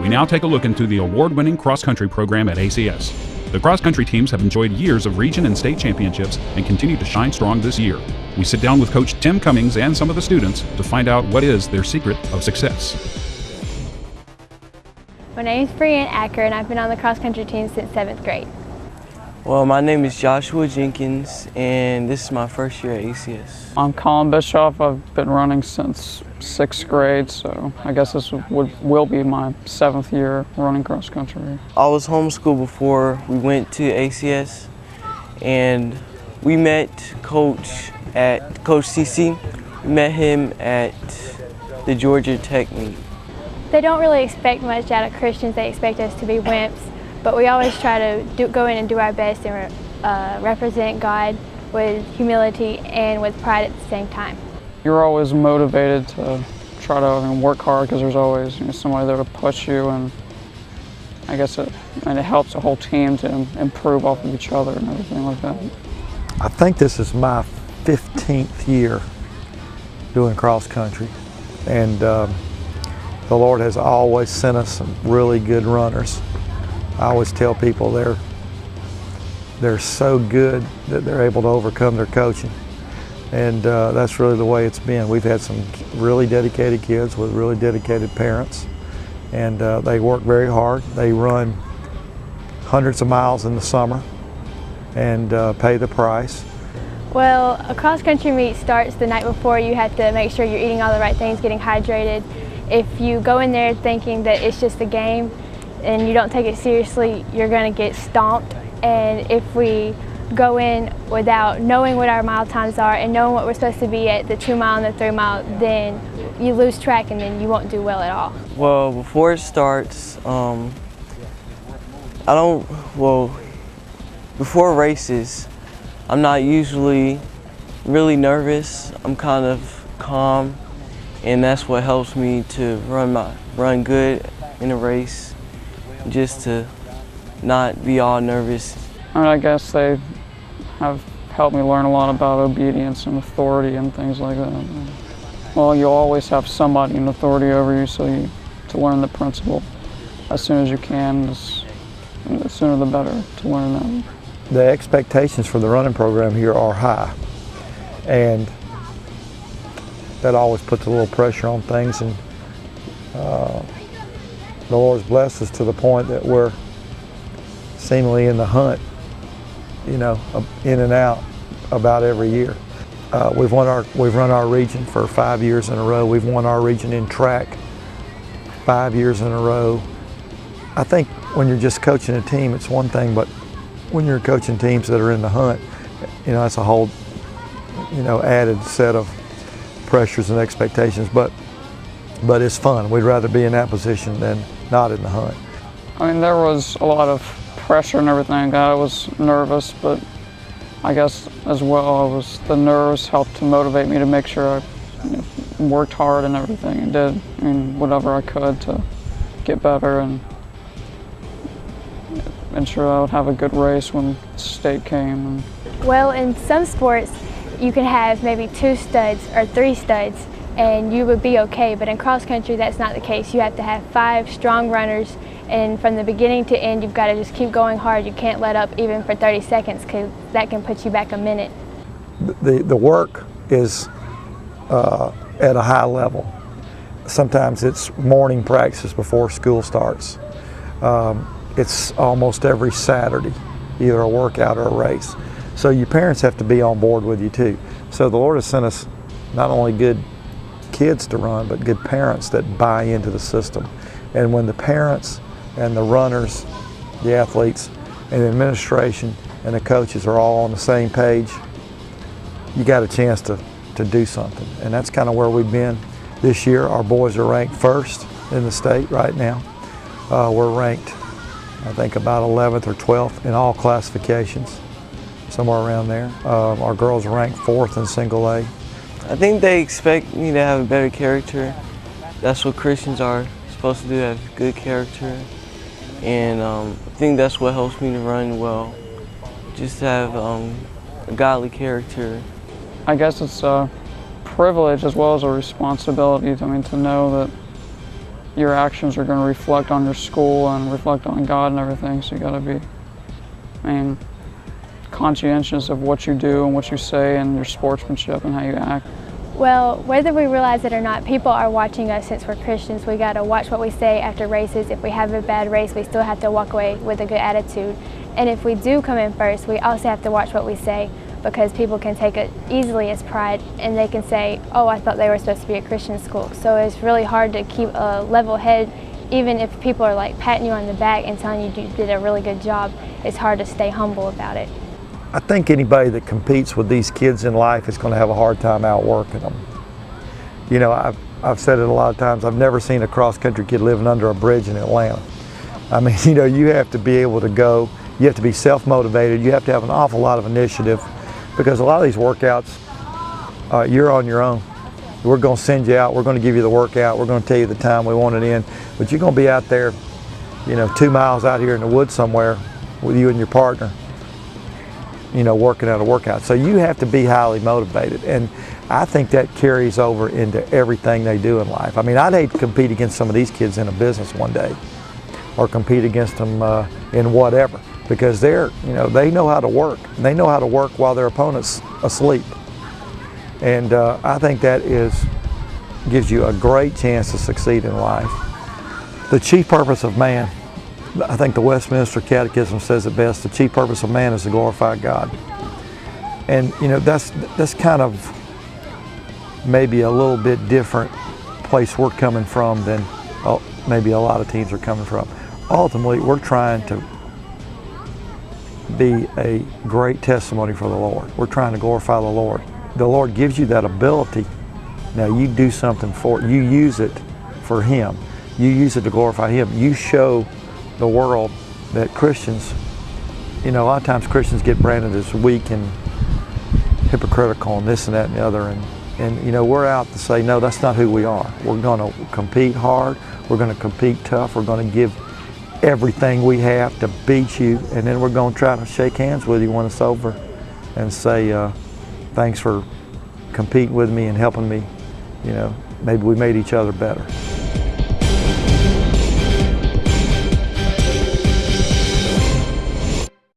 We now take a look into the award-winning cross-country program at ACS. The cross-country teams have enjoyed years of region and state championships and continue to shine strong this year. We sit down with Coach Tim Cummings and some of the students to find out what is their secret of success. My name is Brianne Acker and I've been on the cross-country team since 7th grade. Well, my name is Joshua Jenkins and this is my first year at ACS. I'm Colin Bischoff. I've been running since 6th grade, so I guess this will be my 7th year running cross country. I was homeschooled before we went to ACS, and we met Coach CC. We met him at the Georgia Tech meet. They don't really expect much out of Christians. They expect us to be wimps, but we always try to go in and do our best and represent God with humility and with pride at the same time. You're always motivated to try to work hard because there's always somebody there to push you, and I guess it helps the whole team to improve off of each other and everything like that. I think this is my 15th year doing cross country, and the Lord has always sent us some really good runners. I always tell people they're so good that they're able to overcome their coaching. And that's really the way it's been. We've had some really dedicated kids with really dedicated parents, and they work very hard. They run hundreds of miles in the summer and pay the price. Well, a cross-country meet starts the night before. You have to make sure you're eating all the right things, getting hydrated. If you go in there thinking that it's just a game and you don't take it seriously, you're going to get stomped. And if we go in without knowing what our mile times are and knowing what we're supposed to be at the 2 mile and the 3 mile, then you lose track and then you won't do well at all. Well, before it starts, before races, I'm not usually really nervous. I'm kind of calm, and that's what helps me to run good in a race, just to not be all nervous. I guess they have helped me learn a lot about obedience and authority and things like that. Well, you'll always have somebody in authority over you, so to learn the principle as soon as you can, the sooner the better to learn that. The expectations for the running program here are high, and that always puts a little pressure on things, and the Lord's blessed us to the point that we're seemingly in the hunt, in and out about every year. We've run our region for 5 years in a row. We've won our region in track 5 years in a row. I think when you're just coaching a team, it's one thing, but when you're coaching teams that are in the hunt, that's a whole, added set of pressures and expectations. But it's fun. We'd rather be in that position than not in the hunt. There was a lot of pressure and everything. I was nervous, but I guess as well the nerves helped to motivate me to make sure I worked hard and everything and did whatever I could to get better and ensure I would have a good race when state came. Well, in some sports you can have maybe 2 studs or 3 studs and you would be okay, but in cross country that's not the case. You have to have 5 strong runners, and from the beginning to end you've got to just keep going hard. You can't let up even for 30 seconds because that can put you back a minute. The work is at a high level. Sometimes it's morning practice before school starts. It's almost every Saturday, either a workout or a race. So your parents have to be on board with you too. So the Lord has sent us not only good kids to run, but good parents that buy into the system. And when the parents and the runners, the athletes, and the administration and the coaches are all on the same page, you got a chance to do something. And that's kind of where we've been this year. Our boys are ranked 1st in the state right now. We're ranked, I think, about 11th or 12th in all classifications, somewhere around there. Our girls are ranked 4th in single A. I think they expect me to have a better character. That's what Christians are supposed to do, have good character. And I think that's what helps me to run well, just to have a godly character. I guess it's a privilege as well as a responsibility, to know that your actions are going to reflect on your school and reflect on God and everything. So you got to be, conscientious of what you do and what you say and your sportsmanship and how you act. Well, whether we realize it or not, people are watching us since we're Christians. We got to watch what we say after races. If we have a bad race, we still have to walk away with a good attitude. And if we do come in first, we also have to watch what we say, because people can take it easily as pride, and they can say, oh, I thought they were supposed to be a Christian school. So it's really hard to keep a level head. Even if people are like patting you on the back and telling you you did a really good job, it's hard to stay humble about it. I think anybody that competes with these kids in life is going to have a hard time outworking them. You know, I've said it a lot of times, I've never seen a cross-country kid living under a bridge in Atlanta. I mean, you know, you have to be able to go, you have to be self-motivated, you have to have an awful lot of initiative, because a lot of these workouts, you're on your own. We're going to send you out, we're going to give you the workout, we're going to tell you the time we want it in, but you're going to be out there, you know, 2 miles out here in the woods somewhere with you and your partner, you know, working out a workout. So you have to be highly motivated, and I think that carries over into everything they do in life. I mean, I'd hate to compete against some of these kids in a business one day, or compete against them in whatever, because they're, you know, they know how to work. They know how to work while their opponent's asleep, and I think that gives you a great chance to succeed in life. The chief purpose of man, I think the Westminster Catechism says it best, the chief purpose of man is to glorify God. And you know, that's kind of maybe a little bit different place we're coming from than maybe a lot of teams are coming from. Ultimately, we're trying to be a great testimony for the Lord. We're trying to glorify the Lord. The Lord gives you that ability. Now you do something for it. You use it for Him. You use it to glorify Him. You show the world that Christians, you know, a lot of times Christians get branded as weak and hypocritical and this and that and the other, and you know, we're out to say, no, that's not who we are. We're going to compete hard, we're going to compete tough, we're going to give everything we have to beat you, and then we're going to try to shake hands with you when it's over and say, thanks for competing with me and helping me, you know, maybe we made each other better.